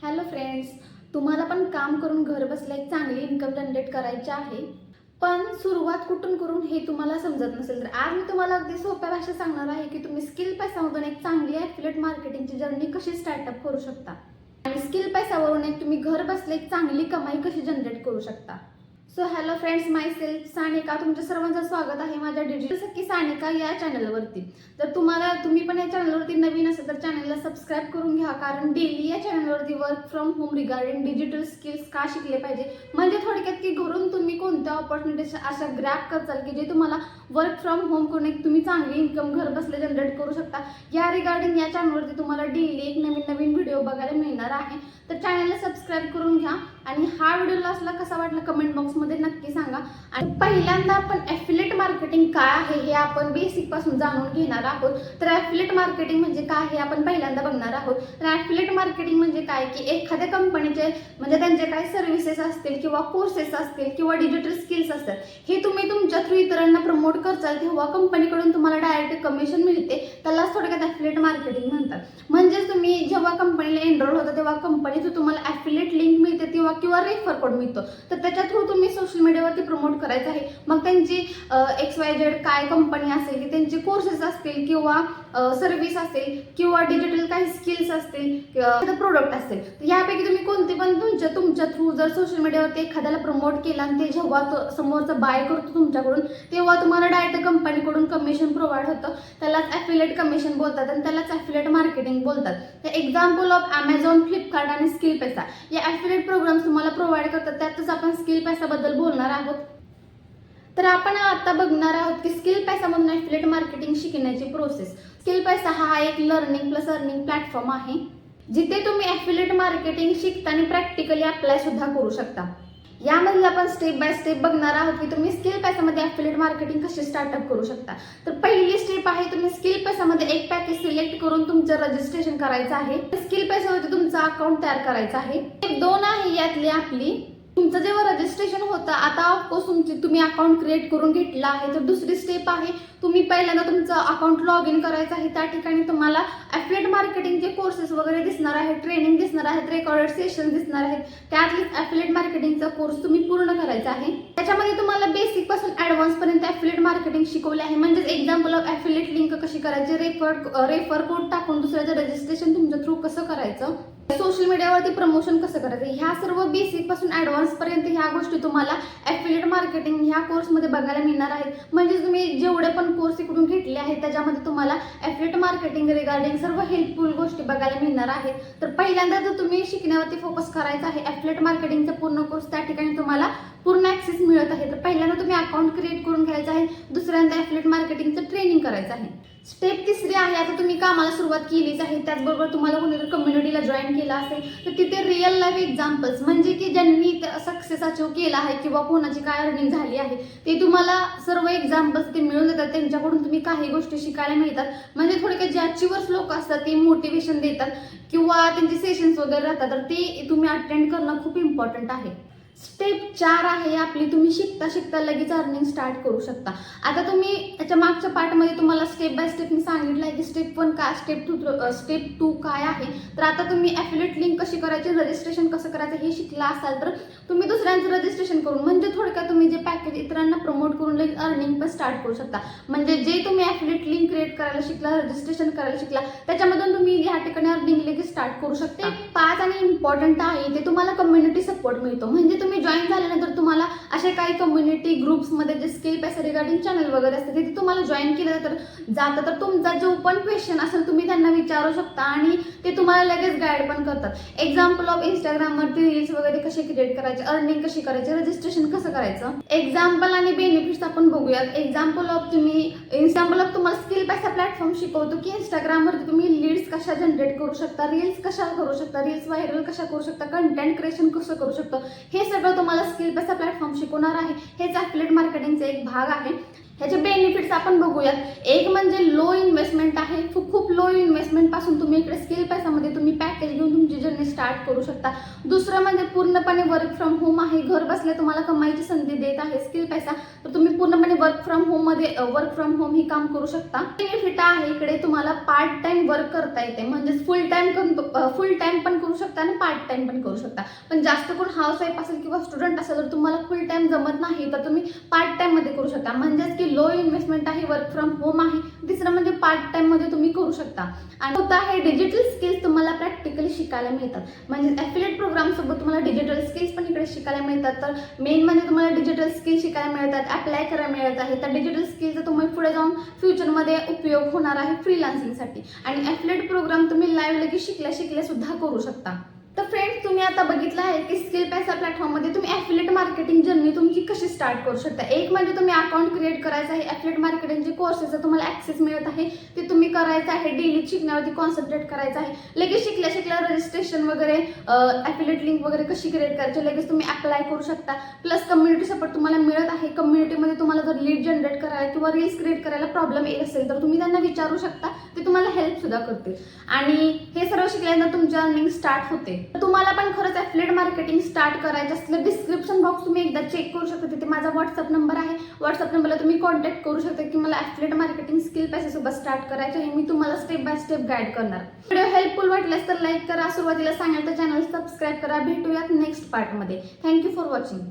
Hello friends, तुम्हाला पण काम करून घर बसल्या एक चांगली इन्कम जनरेट करायची आहे, पण सुरुवात कुठून करून हे तुम्हाला समजत नसेल तर आज मी तुम्हाला अगदी सोप्या भाषेत सांगणार आहे की तुम्ही स्किल पैसामधून एक चांगली ॲफिलिएट मार्केटिंगची जर्नी कशी स्टार्टअप करू शकता आणि स्किल पैसावरून एक तुम्ही घर बसल्या एक चांगली कमाई कशी जनरेट करू शकता. सो हॅलो फ्रेंड्स, माय सेल्फ सानिका, तुमच्या सर्वांचं स्वागत आहे माझ्या डिजिटल सखी सानिका या चॅनलवरती. जर तुम्ही पण या चॅनलवरती नवीन असाल तर चॅनलला सबस्क्राईब करून घ्या, कारण डेली या चॅनलवरती work from home regarding digital skills का शिकले पाहिजे, म्हणजे थोडक्यात की घरून तुम्ही कोणत्या ऑपॉर्च्युनिटीज अशा ग्रॅब करताल की जे तुम्हाला वर्क फ्रॉम होम करून एक तुम्ही चांगली इन्कम घर बसले जनरेट करू शकता. या रिगार्डिंग या चॅनलवरती तुम्हाला डेली एक नवीन व्हिडिओ बघायला मिळणार आहे. तर चॅनलला सबस्क्राईब करून घ्या आणि हा व्हिडिओ असला कसा वाटला कमेंट बॉक्समध्ये नक्की सांगा. आणि पहिल्यांदा आपण ॲफिलिएट मार्केटिंग काय आहे हे आपण बेसिक पासून जाणून घेणार आहोत. तर ॲफिलिएट मार्केटिंग म्हणजे काय हे आपण पहिल्यांदा बघणार आहोत. तर ॲफिलिएट मार्केटिंग म्हणजे काय की एखाद्या कंपनीचे म्हणजे त्यांचे काही सर्व्हिसेस असतील किंवा कोर्सेस असतील किंवा डिजिटल स्किल्स असतात, हे तुम्ही तुमच्या थ्रू इतरांना प्रमोट करताल तेव्हा कंपनीकडून तुम्हाला डायरेक्ट कमिशन मिळते. त्यालाच थोडक्यात ॲफिलिएट मार्केटिंग म्हणतात. म्हणजेच तुम्ही जेव्हा कंपनीला एनरोल होता तेव्हा कंपनीतून तुम्हाला ॲफिलिएट लिंक मिळते किंवा रेफर कोड मिळतो. तर त्याच्या थ्रू तुम्ही सोशल मीडियावरती प्रमोट करायचं आहे. मग त्यांची XYZ काय कंपनी असेल की त्यांचे कोर्सेस असतील किंवा सर्व्हिस असेल किंवा डिजिटल काही स्किल्स असतील किंवा प्रोडक्ट असेल, तर यापैकी तुम्ही कोणते पण तुमच्या थ्रू जर सोशल मीडियावरती एखाद्याला प्रमोट केला आणि ते जेव्हा समोरचं बाय करतो तुमच्याकडून तेव्हा तुम्हाला डायरेक्ट कंपनीकडून कमिशन प्रोव्हाइड होतं. त्यालाच ॲफिलिएट कमिशन बोलतात आणि त्यालाच ॲफिलिएट मार्केटिंग बोलतात. तर एक्झाम्पल ऑफ Amazon, फ्लिपकार्ट आणि स्किल पैसा या ॲफिलिएट प्रोग्राम्स तुम्हाला प्रोव्हाइड करतात. त्यातच आपण स्किल पैसाबद्दल बोलणार आहोत. तर आपण आता बघणार आहोत की स्किल पैसामधून ॲफिलिएट मार्केटिंग शिकण्याची प्रोसेस. स्किल पैसा हा एक लर्निंग प्लस अर्निंग प्लॅटफॉर्म आहे, जिथे तुम्ही ॲफिलिएट मार्केटिंग शिकता आणि प्रॅक्टिकली अप्लाय सुद्धा करू शकता. यामध्ये आपण स्टेप बाय स्टेप बघणार आहोत की तुम्ही स्किल पैसामध्ये ॲफिलिएट मार्केटिंग कशी स्टार्टअप करू शकता. तर पहिली स्टेप आहे, तुम्ही स्किल पैसामध्ये एक पॅकेज सिलेक्ट करून तुमचं रजिस्ट्रेशन करायचं आहे. स्किल पैसावरती तुमचं अकाउंट तयार करायचं आहे. स्टेप 2 आहे यातली आपली, तुमचं जेव्हा रजिस्ट्रेशन होतं, आता ऑफकोर्स तुम्ही अकाउंट क्रिएट करून घेतलं आहे. तर दुसरी स्टेप आहे, तुम्ही पहिल्यांदा तुमचं अकाउंट लॉग इन करायचं आहे. त्या ठिकाणी तुम्हाला ॲफिलिएट मार्केटिंगचे कोर्सेस वगैरे दिसणार आहेत, ट्रेनिंग दिसणार आहेत, रेकॉर्डेड सेशन दिसणार आहेत. त्यातलीच ॲफिलिएट मार्केटिंगचा कोर्स तुम्ही पूर्ण करायचा आहे. त्याच्यामध्ये तुम्हाला बेसिक पासून ॲडव्हान्स पर्यंत ॲफिलिएट मार्केटिंग शिकवले आहे. म्हणजेच एक्झाम्पल ऑफ ॲफिलिएट लिंक कशी करायची, रेफर कोड टाकून दुसऱ्याचं रजिस्ट्रेशन तुमच्या थ्रू कसं करायचं, सोशल मीडियावरती प्रमोशन कसं करायचं, ह्या सर्व बेसिक पासून ॲडव्हान्स पर्यंत ह्या गोष्टी तुम्हाला ॲफिलिएट मार्केटिंग ह्या कोर्समध्ये बघायला मिळणार आहेत. म्हणजे तुम्ही जेवढे पण कोर्स इकडून घेतले आहेत त्याच्यामध्ये तुम्हाला ॲफिलिएट मार्केटिंग रिगार्डिंग सर्व हेल्पफुल गोष्टी बघायला मिळणार आहेत. तर पहिल्यांदा जर तुम्ही शिकण्यावरती फोकस करायचा आहे, ॲफिलिएट मार्केटिंगचा पूर्ण कोर्स त्या ठिकाणी तुम्हाला पूर्ण ॲक्सेस मिळत आहे. तर पहिल्यांदा तुम्ही अकाउंट क्रिएट करून घ्यायचं आहे, दुसऱ्यांदा ॲफिलिएट मार्केटिंगचं ट्रेनिंग करायचं आहे. स्टेप तिसरी आहे, आता तुम्ही कामाला सुरुवात केलीच आहे, त्याचबरोबर तुम्हाला कोणीतरी कम्युनिटीला जॉईन केलं असेल तर तिथे रिअल लाईफ एक्झाम्पल्स म्हणजे की ज्यांनी सक्सेस अचीव केला आहे किंवा कोणाची काय अर्निंग झाली आहे ते तुम्हाला सर्व एक्झाम्पल्स ते मिळून देतात. त्यांच्याकडून तुम्ही काही गोष्टी शिकायला मिळतात. म्हणजे थोडक्यात जे अचिव्हर्स लोक असतात ते मोटिवेशन देतात किंवा त्यांचे सेशन्स वगैरे राहतात, तर ते तुम्ही अटेंड करणं खूप इम्पॉर्टंट आहे. स्टेप 4 आहे आपली, तुम्ही शिकता शिकता लगेच अर्निंग स्टार्ट करू शकता. आता तुम्ही त्याच्या मागच्या पार्टमध्ये तुम्हाला स्टेप बाय स्टेप मी सांगितलं आहे की स्टेप 1 काय, स्टेप 2 काय आहे. तर आता तुम्ही ॲफिलिएट लिंक कशी करायची, रजिस्ट्रेशन कसं करायचं हे शिकला असाल तर तुम्ही दुसऱ्यांचं रजिस्ट्रेशन करून म्हणजे थोडक्यात तुम्ही जे पॅकेज इतरांना प्रमोट करून लगेच अर्निंग पण स्टार्ट करू शकता. म्हणजे जे तुम्ही ॲफिलिएट लिंक क्रिएट करायला शिकला, रजिस्ट्रेशन करायला शिकला, त्याच्यामधून तुम्ही ह्या ठिकाणी अर्निंग लगेच स्टार्ट करू शकता. 5 आणि इम्पॉर्टंट आहे ते तुम्हाला कम्युनिटी सपोर्ट मिळतो. म्हणजे तुम्ही जॉईन झाल्यानंतर तुम्हाला असे काही कम्युनिटी ग्रुप्समध्ये जे स्किल पैसा रिगार्डिंग चॅनल वगैरे असते तिथे तुम्हाला जॉईन केलं तर जातं. तर तुमचा जो पण क्वेश्चन असेल तुम्ही त्यांना विचारू शकता आणि ते तुम्हाला लगेच गाईड पण करतात. एक्झाम्पल ऑफ इंस्टाग्रामवरती रील्स वगैरे कसे क्रिएट करायचे, अर्निंग कशी करायची, रजिस्ट्रेशन कसं करायचं, एक्झाम्पल आणि बेनिफिट्स आपण बघूयात. एक्झाम्पल ऑफ तुम्हाला स्किल पैसा प्लॅटफॉर्म शिकवतो की इंस्टाग्रामवरती तुम्ही लीड्स कशा जनरेट करू शकता, रील्स कशा करू शकता, रील्स व्हायरल कशा करू शकता, कंटेंट क्रिएशन कसं करू शकतो, हे सगळं तुम्हाला स्किल पैसा प्लॅटफॉर्म शिकवणार आहे. हेच ॲफिलिएट मार्केटिंगचा एक भाग आहे. ह्याचे बेनिफिट्स आपण बघूयात. एक म्हणजे लो इन्व्हेस्टमेंट आहे. खूप लो इन्व्हेस्टमेंट पासून तुम्ही इकडे स्किल पैसामध्ये तुम्ही पॅकेज घेऊन तुमची जर्नी स्टार्ट करू शकता. दुसरं म्हणजे पूर्णपणे वर्क फ्रॉम होम आहे. घर बसल्या तुम्हाला कमाईची संधी देत आहे स्किल पैसा. तर तुम्ही पूर्णपणे वर्क फ्रॉम होम ही काम करू शकता. बेनिफिट आहे इकडे तुम्हाला पार्ट टाइम वर्क करता येते, म्हणजे फुल टाइम पण करू शकता आणि पार्ट टाइम पण करू शकता. पण जास्त करून हाऊस वाईफ असेल किंवा स्टुडंट असेल तर तुम्हाला फुल टाइम जमत नाही तर तुम्ही पार्ट टाइम मध्ये करू शकता. म्हणजेच की लो इन्व्हेस्टमेंट आहे, वर्क फ्रॉम होम आहे. तिसरं म्हणजे पार्ट टाइम मध्ये तुम्ही करू शकता. आणि चौथं आहे डिजिटल स्किल्स तुम्हाला प्रॅक्टिकली शिकायला मिळतात. म्हणजे ॲफिलिएट प्रोग्राम सोबत तुम्हाला डिजिटल स्किल्स पण इकडे शिकायला मिळतात. तर मेन म्हणजे तुम्हाला डिजिटल स्किल्स शिकायला मिळतात, अप्लाय करायला मिळत आहे. तर डिजिटल स्किलचा तुम्ही पुढे जाऊन फ्युचरमध्ये उपयोग होणार आहे फ्रीलान्सिंगसाठी. आणि ॲफिलिएट प्रोग्राम तुम्ही लाईव्ह लगेच शिकल्या सुद्धा करू शकता. तर फ्रेंड्स, तुम्ही आता बघितलं आहे की स्किल पैसा प्लॅटफॉर्ममध्ये तुम्ही ॲफिलिएट मार्केटिंग जर्नी तुमची कशी स्टार्ट करू शकता. एक म्हणजे तुम्ही अकाउंट क्रिएट करायचं आहे. ॲफिलिएट मार्केटिंगचे कोर्सेसचा तुम्हाला ॲक्सेस मिळत आहे, ते तुम्ही करायचं आहे. डेली शिकण्यावरती कॉन्सन्ट्रेट करायचं आहे. लगेच शिकल्या रजिस्ट्रेशन वगैरे, ॲफिलिएट लिंक वगैरे कशी क्रिएट करायची लगेच तुम्ही अप्लाय करू शकता. प्लस कम्युनिटी सपोर्ट तुम्हाला मिळत आहे. कम्युनिटीमध्ये तुम्हाला जर लीड जनरेट करायला किंवा रील्स क्रिएट करायला प्रॉब्लेम येत असेल तर तुम्ही त्यांना विचारू शकता, ते तुम्हाला हेल्प सुद्धा करतील. आणि हे सर्व शिकल्यानंतर तुमची अर्निंग स्टार्ट होते. तुम्हाला पण खरंच ॲफिलिएट मार्केटिंग स्टार्ट करायचं असलं डिस्क्रिप्शन बॉक्स तुम्ही एकदा चेक करू शकता. तिथे माझा व्हॉट्सअप नंबर आहे. व्हॉट्सअप नंबरला तुम्ही कॉन्टॅक्ट करू शकता की मला ॲफिलिएट मार्केटिंग स्किल पैशासोबत स्टार्ट करायचं आहे. मी तुम्हाला स्टेप बाय स्टेप गाईड करणार. व्हिडिओ हेल्पफुल वाटल्यास तर लाईक करा, सुरुवातीला सांगाल तर चॅनल सबस्क्राईब करा. भेटूयात नेक्स्ट पार्टमध्ये. Thank you for watching.